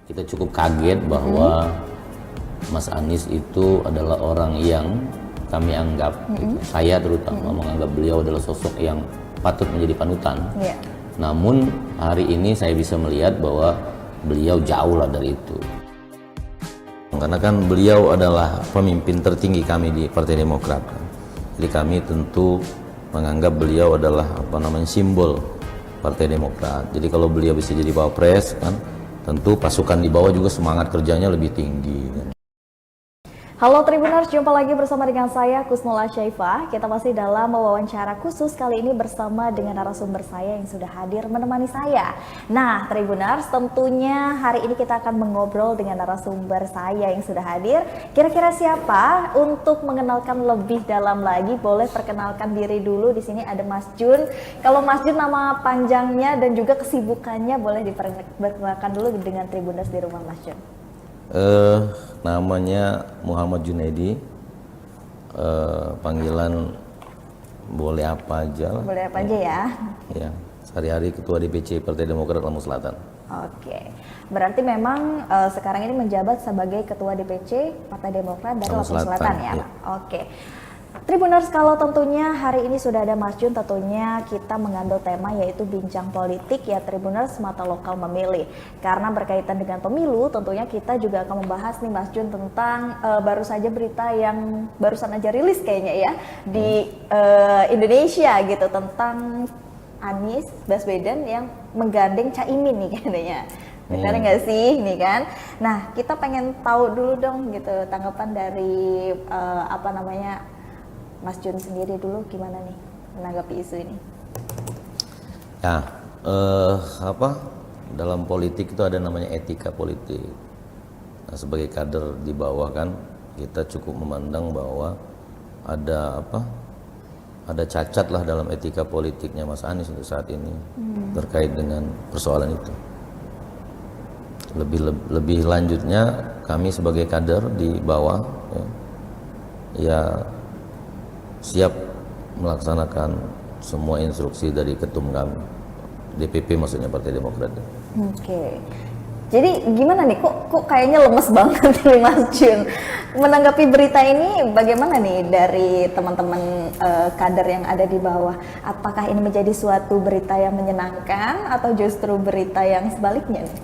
Kita cukup kaget bahwa Mas Anies itu adalah orang yang kami anggap, saya terutama menganggap beliau adalah sosok yang patut menjadi panutan. Namun hari ini saya bisa melihat bahwa beliau jauh lah dari itu. Karena kan beliau adalah pemimpin tertinggi kami di Partai Demokrat. Jadi kami tentu menganggap beliau adalah simbol Partai Demokrat. Jadi kalau beliau bisa jadi Wapres kan, tentu pasukan di bawah juga semangat kerjanya lebih tinggi kan. Halo Tribuners, jumpa lagi bersama dengan saya Kusnula Syaifah. Kita masih dalam wawancara khusus kali ini bersama dengan narasumber saya yang sudah hadir menemani saya. Nah Tribuners, tentunya hari ini kita akan mengobrol dengan narasumber saya yang sudah hadir. Kira-kira siapa? Untuk mengenalkan lebih dalam lagi, boleh perkenalkan diri dulu. Di sini ada Mas Jun. Kalau Mas Jun nama panjangnya dan juga kesibukannya boleh diperkenalkan dulu dengan Tribuners di rumah Mas Jun. Namanya Muhammad Junaidi, panggilan boleh apa aja lah. Boleh apa aja ya? Ya, sehari-hari Ketua DPC Partai Demokrat Lampung Selatan. Oke, berarti memang sekarang ini menjabat sebagai Ketua DPC Partai Demokrat dari Lampung Selatan ya? Ya. Oke. Tribuners, kalau tentunya hari ini sudah ada Mas Jun, tentunya kita mengambil tema yaitu bincang politik ya Tribuners, mata lokal memilih. Karena berkaitan dengan pemilu, tentunya kita juga akan membahas nih Mas Jun tentang baru saja berita yang barusan aja rilis kayaknya ya di Indonesia gitu tentang Anies Baswedan yang menggandeng Caimin nih katanya. Benar nggak sih nih kan? Nah kita pengen tahu dulu dong gitu tanggapan dari Mas Jun sendiri dulu gimana nih menanggapi isu ini? Ya, dalam politik itu ada namanya etika politik. Nah, sebagai kader di bawah kan kita cukup memandang bahwa ada cacat lah dalam etika politiknya Mas Anies untuk saat ini terkait dengan persoalan itu. Lebih lanjutnya kami sebagai kader di bawah ya siap melaksanakan semua instruksi dari ketum kami, DPP maksudnya Partai Demokrat. Oke. Jadi gimana nih, kok kayaknya lemes banget nih Mas Jun menanggapi berita ini? Bagaimana nih dari teman-teman kader yang ada di bawah? Apakah ini menjadi suatu berita yang menyenangkan atau justru berita yang sebaliknya nih?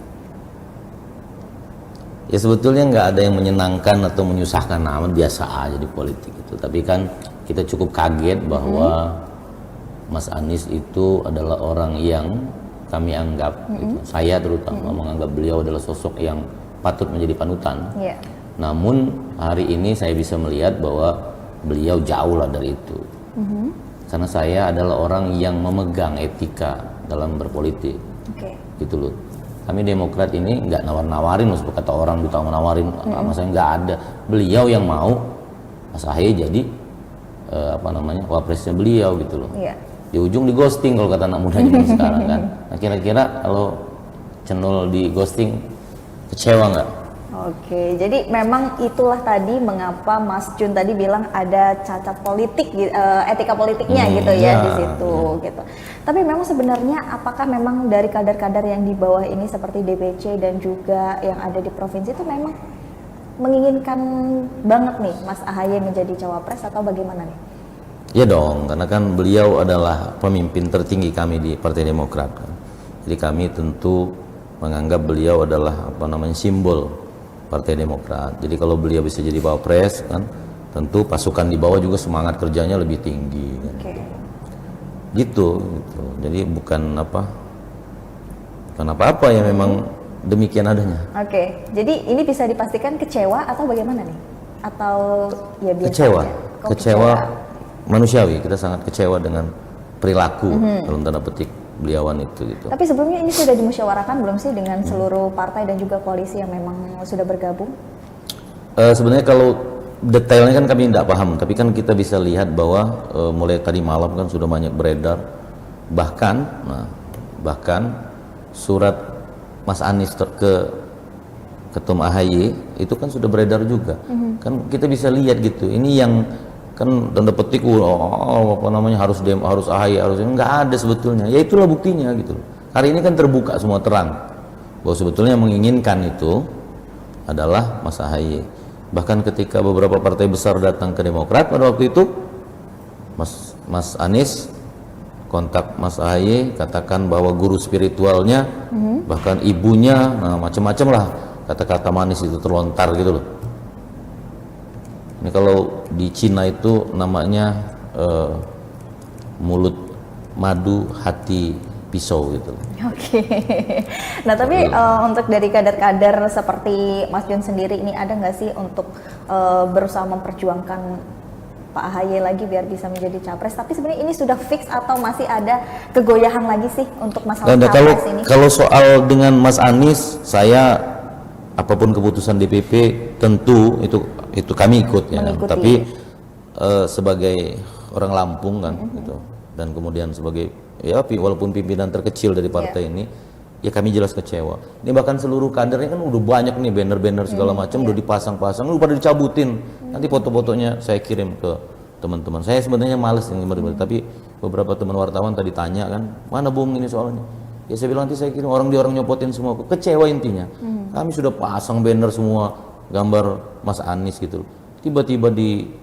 Ya sebetulnya nggak ada yang menyenangkan atau menyusahkan, namun biasa aja di politik itu. Tapi kan kita cukup kaget bahwa Mas Anies itu adalah orang yang kami anggap, saya terutama menganggap beliau adalah sosok yang patut menjadi panutan. Namun hari ini saya bisa melihat bahwa beliau jauh lah dari itu. Karena saya adalah orang yang memegang etika dalam berpolitik. Gitu loh. Kami Demokrat ini nggak nawar-nawarin, maksud kata orang buta menawarin, maksudnya nggak ada. Beliau yang mau Mas Ahy jadi wapresnya beliau gitu loh. Di ujung di ghosting kalau kata anak muda zaman sekarang kan. Nah kira-kira kalau Cenul di ghosting kecewa nggak? Oke, jadi memang itulah tadi mengapa Mas Jun tadi bilang ada cacat politik, etika politiknya gitu ya di situ gitu. Tapi memang sebenarnya apakah memang dari kader-kader yang di bawah ini seperti DPC dan juga yang ada di provinsi itu memang menginginkan banget nih Mas AHY menjadi cawapres atau bagaimana nih? Ya dong, karena kan beliau adalah pemimpin tertinggi kami di Partai Demokrat kan. Jadi kami tentu menganggap beliau adalah simbol Partai Demokrat. Jadi kalau beliau bisa jadi Wapres kan, tentu pasukan di bawah juga semangat kerjanya lebih tinggi kan. Gitu. Jadi bukan apa-apa ya, memang demikian adanya. Jadi ini bisa dipastikan kecewa atau bagaimana nih? Atau ya biasa kecewa. aja? Kecewa manusiawi, kita sangat kecewa dengan perilaku dalam tanda petik beliauan itu gitu. Tapi sebelumnya ini sudah dimusyawarahkan belum sih dengan seluruh partai dan juga koalisi yang memang sudah bergabung? Sebenarnya kalau detailnya kan kami tidak paham, tapi kan kita bisa lihat bahwa mulai tadi malam kan sudah banyak beredar, bahkan surat Mas Anies ke Ketum AHY itu kan sudah beredar juga. Kan kita bisa lihat gitu. Ini yang kan tanda petik harus AHY, harus ini, nggak ada sebetulnya. Ya itulah buktinya gitu. Hari ini kan terbuka semua terang bahwa sebetulnya yang menginginkan itu adalah Mas AHY. Bahkan ketika beberapa partai besar datang ke Demokrat pada waktu itu, Mas Anies kontak Mas AHY, katakan bahwa guru spiritualnya, bahkan ibunya, nah macam-macam lah kata-kata manis itu terlontar gitu loh. Ini kalau di Cina itu namanya mulut madu hati pisau gitu. Oke. Nah tapi untuk dari kader-kader seperti Mas Jun sendiri ini ada nggak sih untuk berusaha memperjuangkan Pak AHY lagi biar bisa menjadi capres? Tapi sebenarnya ini sudah fix atau masih ada kegoyahan lagi sih untuk masalah capres ini? Kalau soal dengan Mas Anies, saya apapun keputusan DPP tentu itu kami ikut ya. Mengikuti. Tapi sebagai orang Lampung kan gitu, dan kemudian sebagai ya walaupun pimpinan terkecil dari partai ini, ya kami jelas kecewa. Ini bahkan seluruh kadernya kan udah banyak nih banner-banner segala macam udah dipasang-pasang, udah pada dicabutin. Nanti foto-fotonya saya kirim ke teman-teman. Saya sebenarnya males yang tapi beberapa teman wartawan tadi tanya kan, mana Bung ini soalnya? Ya saya bilang nanti saya kirim, orang nyopotin semua. Kecewa intinya. Kami sudah pasang banner semua gambar Mas Anies gitu. Tiba-tiba di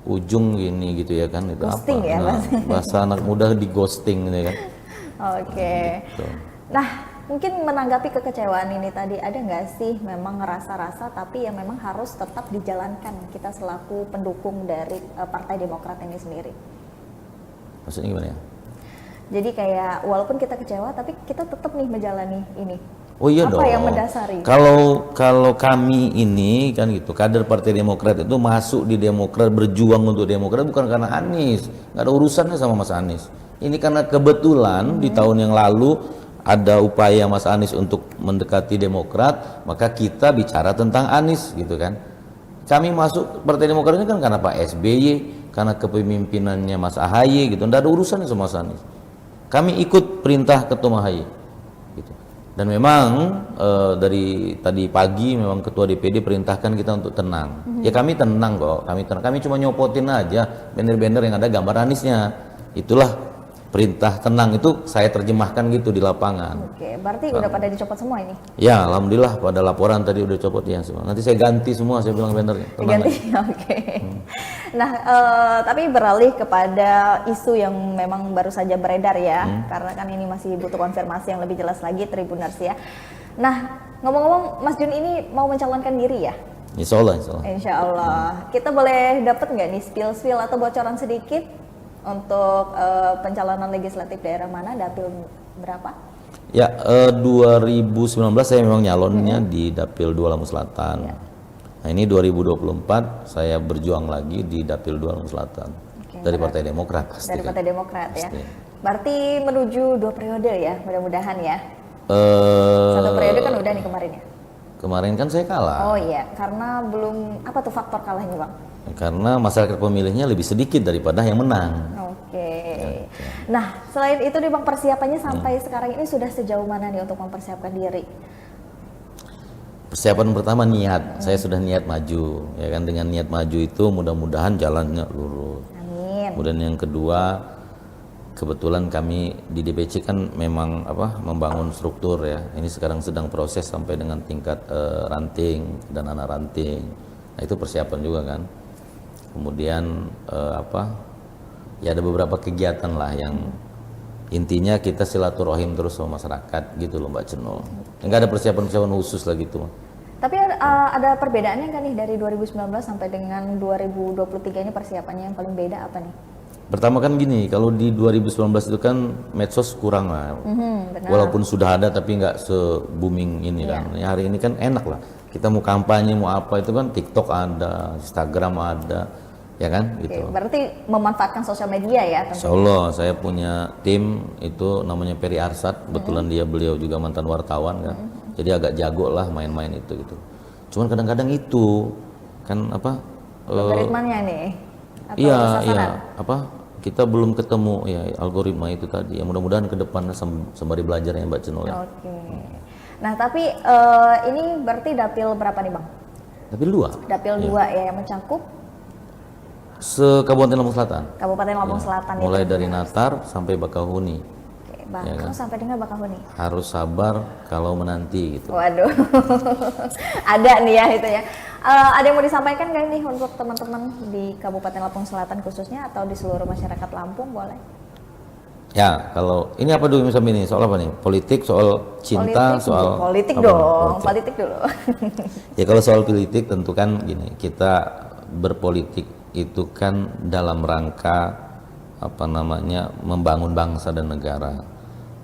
ujung gini gitu ya kan, itu ghosting apa? Ya, bahasa anak muda di ghosting gitu ya kan. Oke. Gitu. Nah, mungkin menanggapi kekecewaan ini tadi, ada nggak sih memang ngerasa-rasa tapi yang memang harus tetap dijalankan kita selaku pendukung dari Partai Demokrat ini sendiri? Maksudnya gimana ya? Jadi kayak walaupun kita kecewa tapi kita tetap nih menjalani ini. Oh iya apa dong. yang mendasari? Kalau kami ini kan gitu, kader Partai Demokrat itu masuk di Demokrat, berjuang untuk Demokrat bukan karena Anies, nggak ada urusannya sama Mas Anies. Ini karena kebetulan di tahun yang lalu ada upaya Mas Anies untuk mendekati Demokrat, maka kita bicara tentang Anies gitu kan. Kami masuk Partai Demokrat ini kan karena Pak SBY, karena kepemimpinannya Mas AHY gitu, nggak ada urusannya sama Mas Anies. Kami ikut perintah Ketum AHY gitu. Dan memang dari tadi pagi memang Ketua DPD perintahkan kita untuk tenang. Ya kami tenang kok, kami cuma nyopotin aja banner-banner yang ada gambar Aniesnya. Itulah perintah tenang, itu saya terjemahkan gitu di lapangan. Oke, berarti udah pada dicopot semua ini? Ya, alhamdulillah pada laporan tadi udah copot ya semua. Nanti saya ganti semua, saya bilang bannernya. Diganti, oke. Nah, tapi beralih kepada isu yang memang baru saja beredar ya, karena kan ini masih butuh konfirmasi yang lebih jelas lagi, Tribuners ya. Nah, ngomong-ngomong, Mas Jun ini mau mencalonkan diri ya? Insya Allah, insya Allah. Insya Allah. Kita boleh dapat nggak nih spill atau bocoran sedikit untuk pencalonan legislatif daerah mana, dapil berapa? Ya, 2019 saya memang nyalonnya di Dapil 2 Lampung Selatan. Ya. Nah ini 2024 saya berjuang lagi di Dapil 2 Lampung Selatan. Dari Partai Demokrat pasti. Dari Partai Demokrat ya. Berarti menuju 2 periode ya, mudah-mudahan ya. 1 periode kan udah nih kemarin ya. Kemarin kan saya kalah. Oh iya, karena belum, apa tuh faktor kalahnya Bang? Karena masyarakat pemilihnya lebih sedikit daripada yang menang. Oke. Nah, selain itu nih Bang, persiapannya sampai sekarang ini sudah sejauh mana nih untuk mempersiapkan diri? Persiapan pertama niat, saya sudah niat maju, ya kan, dengan niat maju itu mudah-mudahan jalannya lurus. Amin. Kemudian yang kedua, kebetulan kami di DPC kan memang membangun struktur ya. Ini sekarang sedang proses sampai dengan tingkat ranting dan anak ranting. Nah itu persiapan juga kan. Kemudian ya ada beberapa kegiatan lah yang intinya kita silaturahim terus sama masyarakat gitu loh Mbak Cenol. Enggak ada persiapan khusus lah gitu. Tapi ada perbedaannya kan nih dari 2019 sampai dengan 2023 ini, persiapannya yang paling beda apa nih? Pertama kan gini, kalau di 2019 itu kan medsos kurang lah. Benar. Walaupun sudah ada tapi nggak se-booming ini kan. Ya, hari ini kan enak lah. Kita mau kampanye mau apa itu kan TikTok ada, Instagram ada, ya kan gitu. Berarti memanfaatkan sosial media ya tentunya. Insya Allah saya punya tim itu namanya Peri Arsat, kebetulan beliau juga mantan wartawan kan. Jadi agak jago lah main-main itu gitu. Cuman kadang-kadang itu kan algoritmanya nih. Iya, kita belum ketemu ya algoritma itu tadi. Ya mudah-mudahan ke depan sembari belajar ya Mbak Cenol ya. Oke. Nah, tapi ini berarti dapil berapa nih, Bang? Dapil 2. Dapil 2 ya, yang mencakup se-Kabupaten Lampung Selatan. Kabupaten Lampung Selatan Mulai itu. dari Natar sampai Bakauheni. Oke, Bakau sampai dengan Bakahuni. Harus sabar kalau menanti gitu. Waduh, ada nih ya itu ya. Ada yang mau disampaikan nggak nih untuk teman-teman di Kabupaten Lampung Selatan khususnya atau di seluruh masyarakat Lampung boleh? Ya, kalau ini apa dulu misalnya ini soal apa nih? Politik, soal cinta, Politik, soal politik apa? dong, politik dulu. Ya kalau soal politik tentu kan gini, kita berpolitik itu kan dalam rangka apa namanya membangun bangsa dan negara.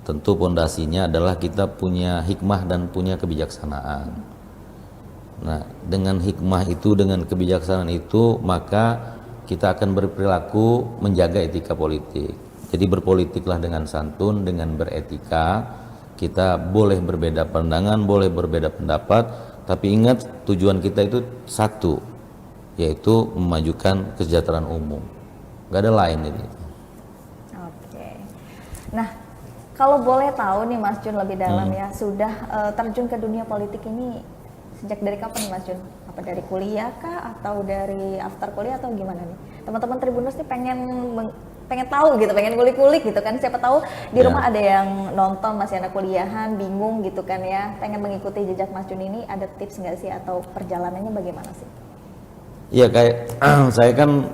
Tentu pondasinya adalah kita punya hikmah dan punya kebijaksanaan. Nah, dengan hikmah itu, dengan kebijaksanaan itu, maka kita akan berperilaku menjaga etika politik. Jadi berpolitiklah dengan santun, dengan beretika. Kita boleh berbeda pandangan, boleh berbeda pendapat, tapi ingat tujuan kita itu satu, yaitu memajukan kesejahteraan umum. Gak ada lain ini. Oke. Nah, kalau boleh tahu nih Mas Jun lebih dalam ya, sudah terjun ke dunia politik ini sejak dari kapan nih Mas Jun? Apa dari kuliah kah atau dari after kuliah atau gimana nih? Teman-teman Tribuners nih pengen tahu gitu, pengen kulik-kulik gitu kan, siapa tahu di rumah ada yang nonton masih anak kuliahan bingung gitu kan ya, pengen mengikuti jejak Mas Jun ini, ada tips nggak sih atau perjalanannya bagaimana sih? Iya kayak saya kan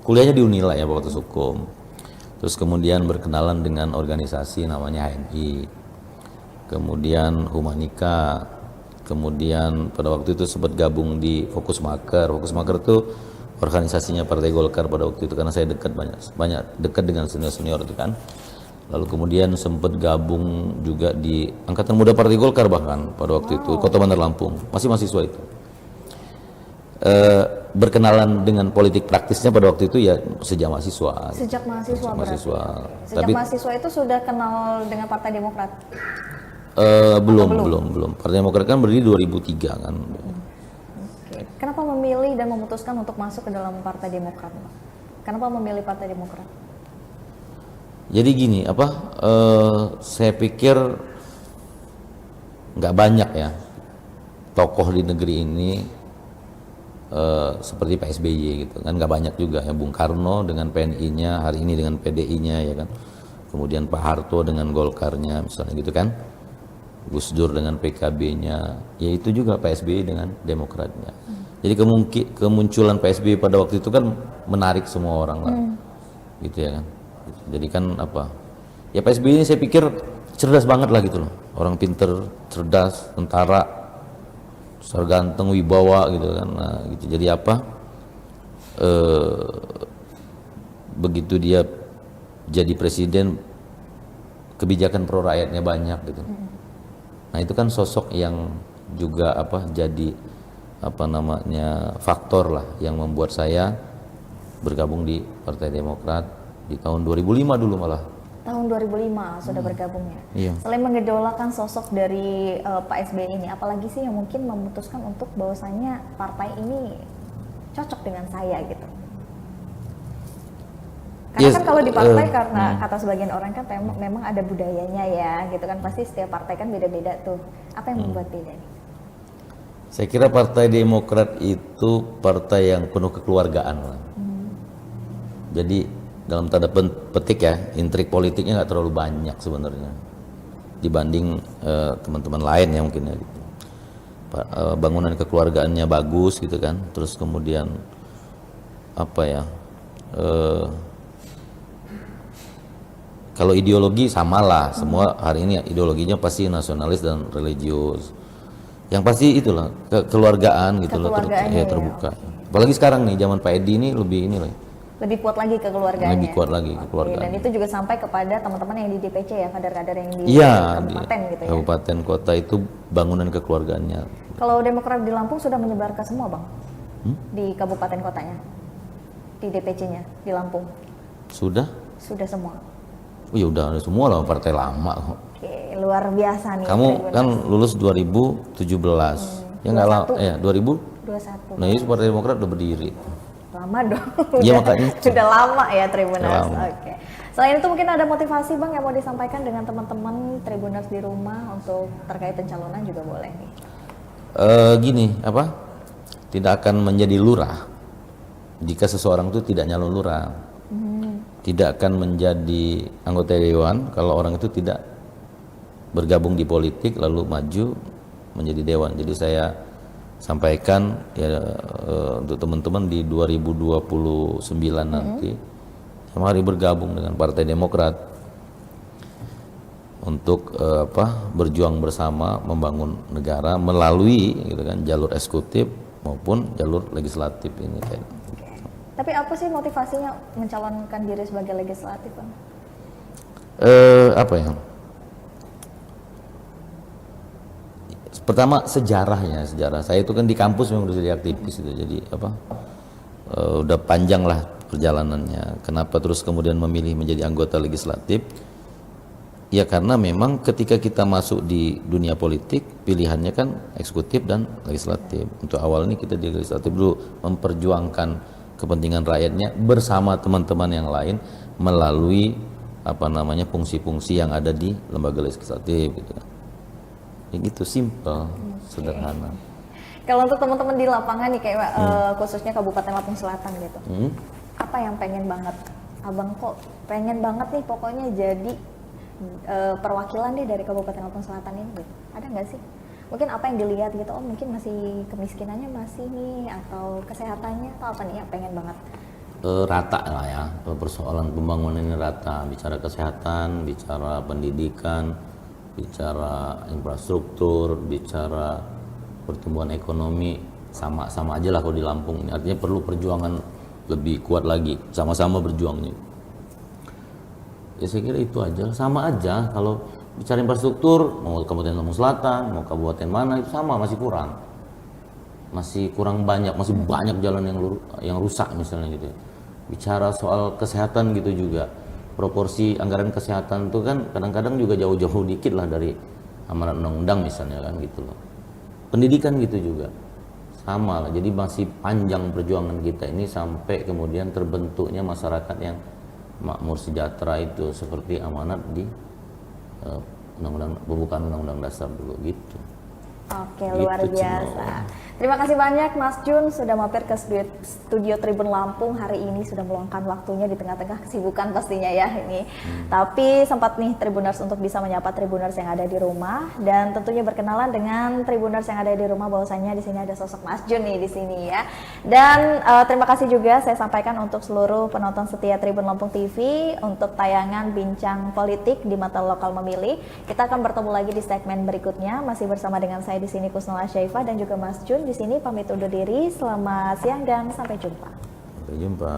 kuliahnya di Unila ya, Fakultas Hukum, terus kemudian berkenalan dengan organisasi namanya HMI, kemudian Humanika, kemudian pada waktu itu sempat gabung di Fokusmaker. Fokusmaker itu organisasinya Partai Golkar pada waktu itu, karena saya banyak dekat dengan senior itu kan. Lalu kemudian sempat gabung juga di Angkatan Muda Partai Golkar bahkan pada waktu itu, Kota Bandar Lampung, masih mahasiswa itu. Berkenalan dengan politik praktisnya pada waktu itu ya sejak mahasiswa. Sejak mahasiswa berarti. Sejak Tapi mahasiswa itu sudah kenal dengan Partai Demokrat? Belum. Partai Demokrat kan berdiri 2003 kan. Kenapa memilih dan memutuskan untuk masuk ke dalam Partai Demokrat? Kenapa memilih Partai Demokrat? Jadi gini, saya pikir nggak banyak ya tokoh di negeri ini seperti Pak SBY gitu kan, nggak banyak juga ya. Bung Karno dengan PNI-nya, hari ini dengan PDI-nya ya kan. Kemudian Pak Harto dengan Golkarnya misalnya gitu kan. Gus Dur dengan PKB-nya, ya itu juga Pak SBY dengan Demokratnya. Jadi kemunculan Pak SBY pada waktu itu kan menarik semua orang lah, gitu ya kan. Jadi kan ya Pak SBY ini saya pikir cerdas banget lah gitu loh, orang pinter, cerdas, tentara, ganteng, wibawa gitu kan. Nah, gitu. Jadi begitu dia jadi presiden, kebijakan pro rakyatnya banyak gitu. Nah itu kan sosok yang juga jadi faktor lah yang membuat saya bergabung di Partai Demokrat di tahun 2005 dulu malah. Tahun 2005 sudah bergabung ya. Iya. Selain mengidolakan sosok dari Pak SBY ini, apalagi sih yang mungkin memutuskan untuk bahwasanya partai ini cocok dengan saya gitu? Karena kan kalau di partai karena kata sebagian orang kan memang ada budayanya ya gitu kan, pasti setiap partai kan beda-beda tuh. Apa yang membuat beda nih? Saya kira Partai Demokrat itu partai yang penuh kekeluargaan lah. Jadi dalam tanda petik ya, intrik politiknya nggak terlalu banyak sebenarnya dibanding teman-teman lain ya mungkin ya gitu. Bangunan kekeluargaannya bagus gitu kan, terus kemudian kalau ideologi samalah, semua hari ini ideologinya pasti nasionalis dan religius. Yang pasti itulah kekeluargaan gitu loh, terbuka. Apalagi sekarang nih zaman Pak Edi ini lebih kuat lagi kekeluargaannya. Lebih kuat lagi kekeluargaan. Dan itu juga sampai kepada teman-teman yang di DPC ya, kader-kader yang di kabupaten gitu ya. Kabupaten kota itu bangunan kekeluargaannya. Kalau Demokrat di Lampung sudah menyebar ke semua Bang? Di kabupaten kotanya? Di DPC-nya di Lampung? Sudah? Sudah semua. Oh ya udah semua lah, partai lama kok. Oke, luar biasa nih. Kamu kan lulus 2017. Ya enggak lah, 2021. Nah, ini Partai Demokrat udah berdiri. Lama dong. Iya makanya. Sudah lama ya Tribuners. Lama. Oke. Selain itu mungkin ada motivasi Bang yang mau disampaikan dengan teman-teman Tribuners di rumah untuk terkait pencalonan juga boleh nih. Tidak akan menjadi lurah jika seseorang itu tidak nyalon lurah. tidak akan menjadi anggota dewan kalau orang itu tidak bergabung di politik lalu maju menjadi dewan. Jadi saya sampaikan ya untuk teman-teman di 2029 nanti mari bergabung dengan Partai Demokrat untuk berjuang bersama membangun negara melalui gitu kan jalur eksekutif maupun jalur legislatif ini kayak. Tapi apa sih motivasinya mencalonkan diri sebagai legislatif, Bang? Apa ya? Pertama sejarah saya itu kan di kampus memang udah jadi aktivis itu, jadi udah panjang lah perjalanannya. Kenapa terus kemudian memilih menjadi anggota legislatif? Ya karena memang ketika kita masuk di dunia politik pilihannya kan eksekutif dan legislatif. Untuk awal ini kita di legislatif dulu memperjuangkan kepentingan rakyatnya bersama teman-teman yang lain melalui fungsi-fungsi yang ada di lembaga legislatif gitu. Ya gitu, simple, sederhana. Kalau untuk teman-teman di lapangan nih kayak khususnya Kabupaten Lampung Selatan gitu, apa yang pengen banget, abang kok pengen banget nih pokoknya jadi perwakilan deh dari Kabupaten Lampung Selatan ini gitu. Ada nggak sih? Mungkin apa yang dilihat gitu, oh mungkin masih kemiskinannya masih nih, atau kesehatannya, atau apa nih yang pengen banget? Rata lah ya, persoalan pembangunan ini rata, bicara kesehatan, bicara pendidikan, bicara infrastruktur, bicara pertumbuhan ekonomi, sama-sama aja lah kalau di Lampung ini. Artinya perlu perjuangan lebih kuat lagi, sama-sama berjuangnya. Ya saya kira itu aja, sama aja. Kalau bicara infrastruktur, mau Kabupaten Lampung Selatan, mau kabupaten mana itu sama, masih kurang banyak, masih banyak jalan yang rusak misalnya gitu. Bicara soal kesehatan gitu juga, proporsi anggaran kesehatan itu kan kadang-kadang juga jauh-jauh dikit lah dari amanat undang-undang misalnya kan gitu loh. Pendidikan gitu juga sama lah, jadi masih panjang perjuangan kita ini sampai kemudian terbentuknya masyarakat yang makmur sejahtera itu seperti amanat di pembukaan undang-undang dasar dulu gitu. Oke, luar biasa. Terima kasih banyak Mas Jun sudah mampir ke studio Tribun Lampung hari ini, sudah meluangkan waktunya di tengah-tengah kesibukan pastinya ya ini. Tapi sempat nih Tribuners untuk bisa menyapa Tribuners yang ada di rumah, dan tentunya berkenalan dengan Tribuners yang ada di rumah bahwasanya di sini ada sosok Mas Jun nih di sini ya. Dan terima kasih juga saya sampaikan untuk seluruh penonton setia Tribun Lampung TV untuk tayangan Bincang Politik di Mata Lokal Memilih. Kita akan bertemu lagi di segmen berikutnya, masih bersama dengan saya di sini Kusnala Syaifah dan juga Mas Jun di sini pamit undur diri. Selamat siang dan sampai jumpa. Sampai jumpa.